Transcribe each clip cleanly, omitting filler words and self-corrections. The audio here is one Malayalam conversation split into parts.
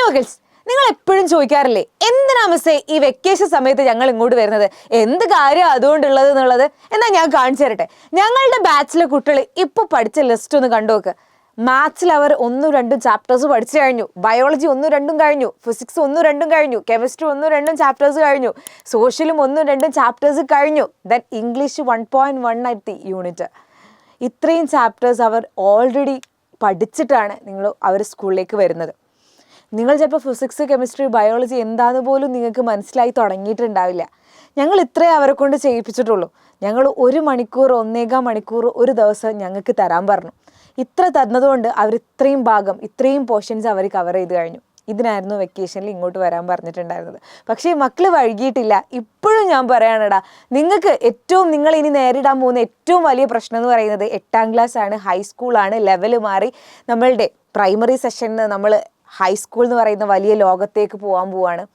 മകൾസ്, നിങ്ങൾ എപ്പോഴും ചോദിക്കാറില്ലേ എന്തിനാ മിസ്സേ ഈ വെക്കേഷൻ സമയത്ത് ഞങ്ങൾ ഇങ്ങോട്ട് വരുന്നത്, എന്ത് കാര്യം അതുകൊണ്ടുള്ളത് എന്നുള്ളത്? എന്നാൽ ഞാൻ കാണിച്ചു തരട്ടെ. ഞങ്ങളുടെ ബാച്ചിലെ കുട്ടികൾ ഇപ്പോൾ പഠിച്ച ലിസ്റ്റ് ഒന്ന് കണ്ടു നോക്ക്. മാത്സിൽ അവർ 1-2 ചാപ്റ്റേഴ്സ് പഠിച്ചു കഴിഞ്ഞു, ബയോളജി 1-2 കഴിഞ്ഞു, ഫിസിക്സ് 1-2 കഴിഞ്ഞു, കെമിസ്ട്രി 1-2 ചാപ്റ്റേഴ്സ് കഴിഞ്ഞു, സോഷ്യലും 1-2 ചാപ്റ്റേഴ്സ് കഴിഞ്ഞു. ദെൻ ഇംഗ്ലീഷ് 1.1 എത്തി യൂണിറ്റ്. ഇത്രയും ചാപ്റ്റേഴ്സ് അവർ ഓൾറെഡി പഠിച്ചിട്ടാണ് അവർ സ്കൂളിലേക്ക് വരുന്നത്. നിങ്ങൾ ചിലപ്പോൾ ഫിസിക്സ്, കെമിസ്ട്രി, ബയോളജി എന്താണെന്ന് പോലും നിങ്ങൾക്ക് മനസ്സിലായി തുടങ്ങിയിട്ടുണ്ടാവില്ല. ഞങ്ങൾ ഇത്രേ അവരെ കൊണ്ട് ചെയ്യിപ്പിച്ചിട്ടുള്ളൂ. ഞങ്ങൾ 1 മണിക്കൂർ 1.25 മണിക്കൂർ ഒരു ദിവസം ഞങ്ങൾക്ക് തരാൻ പറഞ്ഞു. ഇത്ര തന്നതുകൊണ്ട് അവർ ഇത്രയും ഭാഗം, ഇത്രയും പോർഷൻസ് അവർ കവർ ചെയ്ത് കഴിഞ്ഞു. ഇതിനായിരുന്നു വെക്കേഷനിൽ ഇങ്ങോട്ട് വരാൻ പറഞ്ഞിട്ടുണ്ടായിരുന്നത്. പക്ഷേ മക്കൾ വൈകിയിട്ടില്ല. ഇപ്പോഴും ഞാൻ പറയാനടാ, നിങ്ങൾക്ക് നിങ്ങൾ ഇനി നേരിടാൻ പോകുന്ന ഏറ്റവും വലിയ പ്രശ്നം എന്ന് പറയുന്നത് 8ാം ക്ലാസ് ആണ്, ഹൈസ്കൂളാണ്. ലെവൽ മാറി നമ്മളുടെ പ്രൈമറി സെഷനിൽ നമ്മൾ ഹൈസ്കൂൾ എന്ന് പറയുന്ന വലിയ ലോകത്തേക്ക് പോകാൻ പോവാണ്.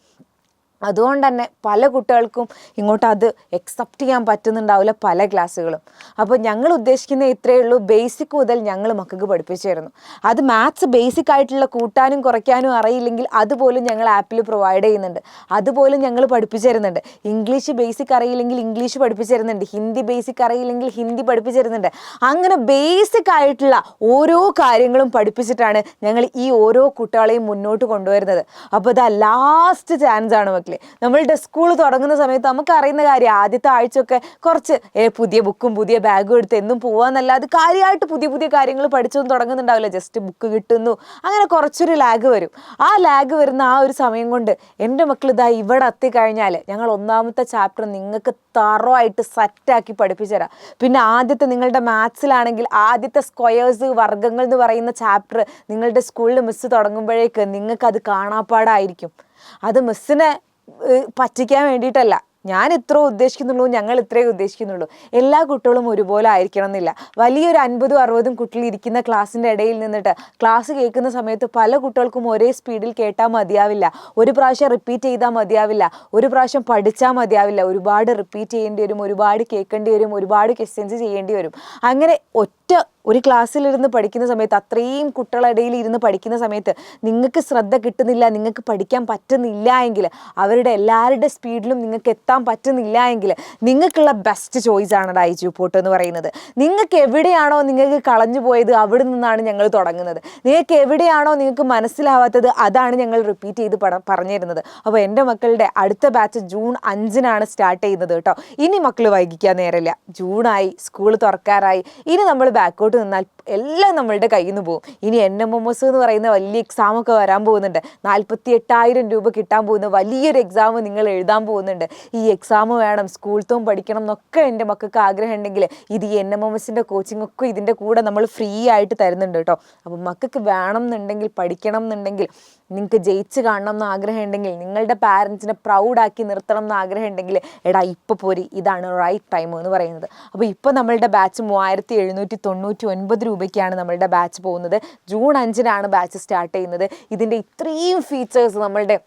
അതുകൊണ്ട് തന്നെ പല കുട്ടികൾക്കും ഇങ്ങോട്ട് അത് അക്സെപ്റ്റ് ചെയ്യാൻ പറ്റുന്നുണ്ടാവില്ല, പല ക്ലാസ്സുകളും. അപ്പോൾ ഞങ്ങൾ ഉദ്ദേശിക്കുന്ന ഇത്രയേ ഉള്ളൂ. ബേസിക് മുതൽ ഞങ്ങൾ മക്കൾക്ക് പഠിപ്പിച്ചു തരുന്നു. അത് മാത്സ് ബേസിക് ആയിട്ടുള്ള കൂട്ടാനും കുറയ്ക്കാനും അറിയില്ലെങ്കിൽ അതുപോലും ഞങ്ങൾ ആപ്പിൽ പ്രൊവൈഡ് ചെയ്യുന്നുണ്ട്. അതുപോലും ഞങ്ങൾ പഠിപ്പിച്ചു തരുന്നുണ്ട്. ഇംഗ്ലീഷ് ബേസിക് അറിയില്ലെങ്കിൽ ഇംഗ്ലീഷ് പഠിപ്പിച്ചു തരുന്നുണ്ട്. ഹിന്ദി ബേസിക് അറിയില്ലെങ്കിൽ ഹിന്ദി പഠിപ്പിച്ചു തരുന്നുണ്ട്. അങ്ങനെ ബേസിക് ആയിട്ടുള്ള ഓരോ കാര്യങ്ങളും പഠിപ്പിച്ചിട്ടാണ് ഞങ്ങൾ ഈ ഓരോ കുട്ടികളെയും മുന്നോട്ട് കൊണ്ടുവരുന്നത്. അപ്പോൾ ഇതാ ലാസ്റ്റ് ചാൻസ് ആണ് മക്കളെ. നമ്മളുടെ സ്കൂൾ തുടങ്ങുന്ന സമയത്ത് നമുക്ക് അറിയുന്ന കാര്യം, ആദ്യത്തെ ആഴ്ചയൊക്കെ കുറച്ച് പുതിയ ബുക്കും പുതിയ ബാഗും എടുത്ത് എന്നും പോവാന്നല്ലാതെ കാര്യമായിട്ട് പുതിയ പുതിയ കാര്യങ്ങൾ പഠിച്ചൊന്നും തുടങ്ങുന്നുണ്ടാവില്ല. ജസ്റ്റ് ബുക്ക് കിട്ടുന്നു, അങ്ങനെ കുറച്ചൊരു ലാഗ് വരും. ആ ലാഗ് വരുന്ന ആ ഒരു സമയം കൊണ്ട് എൻ്റെ മക്കൾ ഇതാ ഇവിടെ എത്തിക്കഴിഞ്ഞാൽ ഞങ്ങൾ 1ാമത്തെ ചാപ്റ്റർ നിങ്ങൾക്ക് തറവായിട്ട് സെറ്റാക്കി പഠിപ്പിച്ചു തരാം. പിന്നെ ആദ്യത്തെ നിങ്ങളുടെ മാത്സിലാണെങ്കിൽ ആദ്യത്തെ സ്ക്വയേഴ്സ്, വർഗ്ഗങ്ങൾ എന്ന് പറയുന്ന ചാപ്റ്റർ നിങ്ങളുടെ സ്കൂളിൽ മിസ്സ് തുടങ്ങുമ്പോഴേക്ക് നിങ്ങൾക്കത് കാണാപ്പാടായിരിക്കും. അത് മിസ്സിനെ പറ്റിക്കാൻ വേണ്ടിയിട്ടല്ല, ഞാൻ ഇത്ര ഉദ്ദേശിക്കുന്നുള്ളൂ, ഞങ്ങൾ ഇത്രയേ ഉദ്ദേശിക്കുന്നുള്ളൂ. എല്ലാ കുട്ടികളും ഒരുപോലെ ആയിരിക്കണം എന്നില്ല. വലിയൊരു 50-60 കുട്ടികൾ ഇരിക്കുന്ന ക്ലാസ്സിൻ്റെ ഇടയിൽ നിന്നിട്ട് ക്ലാസ് കേൾക്കുന്ന സമയത്ത് പല കുട്ടികൾക്കും ഒരേ സ്പീഡിൽ കേട്ടാൽ മതിയാവില്ല. ഒരു പ്രാവശ്യം റിപ്പീറ്റ് ചെയ്താൽ മതിയാവില്ല. ഒരു പ്രാവശ്യം പഠിച്ചാൽ മതിയാവില്ല. ഒരുപാട് റിപ്പീറ്റ് ചെയ്യേണ്ടി വരും, ഒരുപാട് കേൾക്കേണ്ടി വരും, ഒരുപാട് ക്വസ്റ്റ്യൻസ് ചെയ്യേണ്ടി വരും. അങ്ങനെ ഒരു ക്ലാസ്സിലിരുന്ന് പഠിക്കുന്ന സമയത്ത്, അത്രയും കുട്ടികളിടയിൽ ഇരുന്ന് പഠിക്കുന്ന സമയത്ത് നിങ്ങൾക്ക് ശ്രദ്ധ കിട്ടുന്നില്ല, നിങ്ങൾക്ക് പഠിക്കാൻ പറ്റുന്നില്ല എങ്കിൽ, അവരുടെ എല്ലാവരുടെ സ്പീഡിലും നിങ്ങൾക്ക് എത്താൻ പറ്റുന്നില്ല എങ്കിൽ നിങ്ങൾക്കുള്ള ബെസ്റ്റ് ചോയ്സ് ആണ് ഐജുപോട്ട് എന്ന് പറയുന്നത്. നിങ്ങൾക്ക് എവിടെയാണോ നിങ്ങൾക്ക് കളഞ്ഞു പോയത് അവിടെ നിന്നാണ് ഞങ്ങൾ തുടങ്ങുന്നത്. നിങ്ങൾക്ക് എവിടെയാണോ നിങ്ങൾക്ക് മനസ്സിലാവാത്തത് അതാണ് ഞങ്ങൾ റിപ്പീറ്റ് ചെയ്ത് പറഞ്ഞു തരുന്നത്. അപ്പോൾ എൻ്റെ മക്കളുടെ അടുത്ത ബാച്ച് ജൂൺ 5-നാണ് സ്റ്റാർട്ട് ചെയ്യുന്നത് കേട്ടോ. ഇനി മക്കൾ വൈകിക്കാൻ നേരമില്ല. ജൂണായി, സ്കൂൾ തുറക്കാറായി. ഇനി നമ്മൾ ബാക്കോട്ട് നിന്നാൽ എല്ലാം നമ്മളുടെ കയ്യിൽ നിന്ന് പോകും. ഇനി NMMS എന്ന് പറയുന്ന വലിയ എക്സാമൊക്കെ വരാൻ പോകുന്നുണ്ട്. 48,000 രൂപ കിട്ടാൻ പോകുന്ന വലിയൊരു എക്സാം നിങ്ങൾ എഴുതാൻ പോകുന്നുണ്ട്. ഈ എക്സാം വേണം, സ്കൂളത്തും പഠിക്കണം എന്നൊക്കെ എൻ്റെ മക്കൾക്ക് ആഗ്രഹം ഉണ്ടെങ്കിൽ ഇത് ഈ NMMSൻ്റെ കോച്ചിങ് ഒക്കെ ഇതിൻ്റെ കൂടെ നമ്മൾ ഫ്രീ ആയിട്ട് തരുന്നുണ്ട് കേട്ടോ. അപ്പം മക്കൾക്ക് വേണം എന്നുണ്ടെങ്കിൽ, പഠിക്കണം എന്നുണ്ടെങ്കിൽ, നിങ്ങൾക്ക് ജയിച്ച് കാണണം എന്ന് ആഗ്രഹം ഉണ്ടെങ്കിൽ, നിങ്ങളുടെ പാരൻസിനെ പ്രൗഡാക്കി നിർത്തണം എന്ന് ആഗ്രഹം ഉണ്ടെങ്കിൽ, എടാ ഇപ്പോൾ പോരി, ഇതാണ് റൈറ്റ് ടൈം എന്ന് പറയുന്നത്. അപ്പോൾ ഇപ്പോൾ നമ്മളുടെ ബാച്ച് 3799 രൂപയ്ക്കാണ് നമ്മളുടെ ബാച്ച് പോകുന്നത്. ജൂൺ 5-നാണ് ബാച്ച് സ്റ്റാർട്ട് ചെയ്യുന്നത്. ഇതിൻ്റെ ഇത്രയും ഫീച്ചേഴ്സ്, നമ്മളുടെ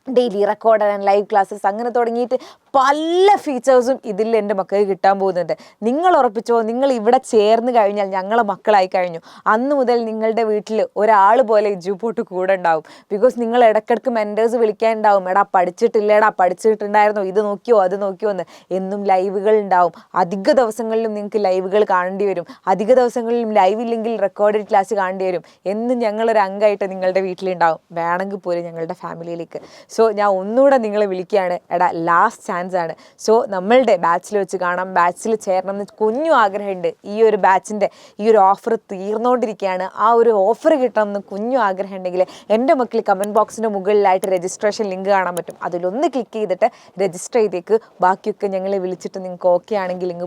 daily record and live classes അങ്ങനെ തുടങ്ങിയിട്ട് പല ഫീച്ചേഴ്സും ഇതിൽ എൻ്റെ മക്കൾക്ക് കിട്ടാൻ പോകുന്നുണ്ട്. നിങ്ങൾ ഉറപ്പിച്ചോ, നിങ്ങൾ ഇവിടെ ചേർന്ന് കഴിഞ്ഞാൽ ഞങ്ങളെ മക്കളായി കഴിഞ്ഞു. അന്ന് മുതൽ നിങ്ങളുടെ വീട്ടിൽ ഒരാൾ പോലെ എജുപോട്ട് കൂടെ ഉണ്ടാവും. ബിക്കോസ് നിങ്ങൾ ഇടയ്ക്കിടയ്ക്ക് മെൻറ്റേഴ്സ് വിളിക്കാനുണ്ടാവും. എടാ പഠിച്ചിട്ടില്ലേടാ, പഠിച്ചിട്ടുണ്ടായിരുന്നോ, ഇത് നോക്കിയോ അത് നോക്കിയോ എന്ന്. എന്നും ലൈവുകൾ ഉണ്ടാവും. അധിക ദിവസങ്ങളിലും നിങ്ങൾക്ക് ലൈവുകൾ കാണേണ്ടി വരും. അധിക ദിവസങ്ങളിലും ലൈവ് ഇല്ലെങ്കിൽ റെക്കോർഡഡ് ക്ലാസ് കാണേണ്ടി വരും. എന്നും ഞങ്ങളൊരു അംഗമായിട്ട് നിങ്ങളുടെ വീട്ടിലുണ്ടാവും. വേണമെങ്കിൽ പോലും ഞങ്ങളുടെ ഫാമിലിയിലേക്ക്. സോ ഞാൻ ഒന്നുകൂടെ നിങ്ങളെ വിളിക്കുകയാണ്, എടാ ലാസ്റ്റ് ചാൻസ് ആണ്. സോ നമ്മളുടെ ബാച്ചിൽ വെച്ച് കാണാം. ബാച്ചിൽ ചേരണം എന്ന് കുഞ്ഞു ആഗ്രഹമുണ്ട്. ഈ ഒരു ബാച്ചിൻ്റെ ഈ ഒരു ഓഫർ തീർന്നുകൊണ്ടിരിക്കുകയാണ്. ആ ഒരു ഓഫർ കിട്ടണം എന്ന് കുഞ്ഞു ആഗ്രഹം ഉണ്ടെങ്കിൽ എൻ്റെ മക്കൾ കമൻറ്റ് ബോക്സിൻ്റെ മുകളിലായിട്ട് രജിസ്ട്രേഷൻ ലിങ്ക് കാണാൻ പറ്റും. അതിലൊന്ന് ക്ലിക്ക് ചെയ്തിട്ട് രജിസ്റ്റർ ചെയ്തേക്ക്. ബാക്കിയൊക്കെ ഞങ്ങളെ വിളിച്ചിട്ട് നിങ്ങൾക്ക് ഓക്കെ ആണെങ്കിൽ ലിങ്ക്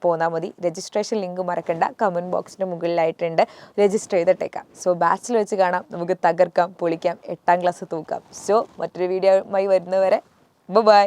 പോന്നാൽ മതി. രജിസ്ട്രേഷൻ ലിങ്ക് മറക്കണ്ട, കമൻറ്റ് ബോക്സിൻ്റെ മുകളിലായിട്ടുണ്ട്. രജിസ്റ്റർ ചെയ്തിട്ടേക്കാം. സോ ബാച്ചിൽ വെച്ച് കാണാം. നമുക്ക് തകർക്കാം, പൊളിക്കാം, 8ാം ക്ലാസ് തൂക്കാം. സോ മറ്റൊരു വീഡിയോയുമായി വരുന്നവരെ ബൈ.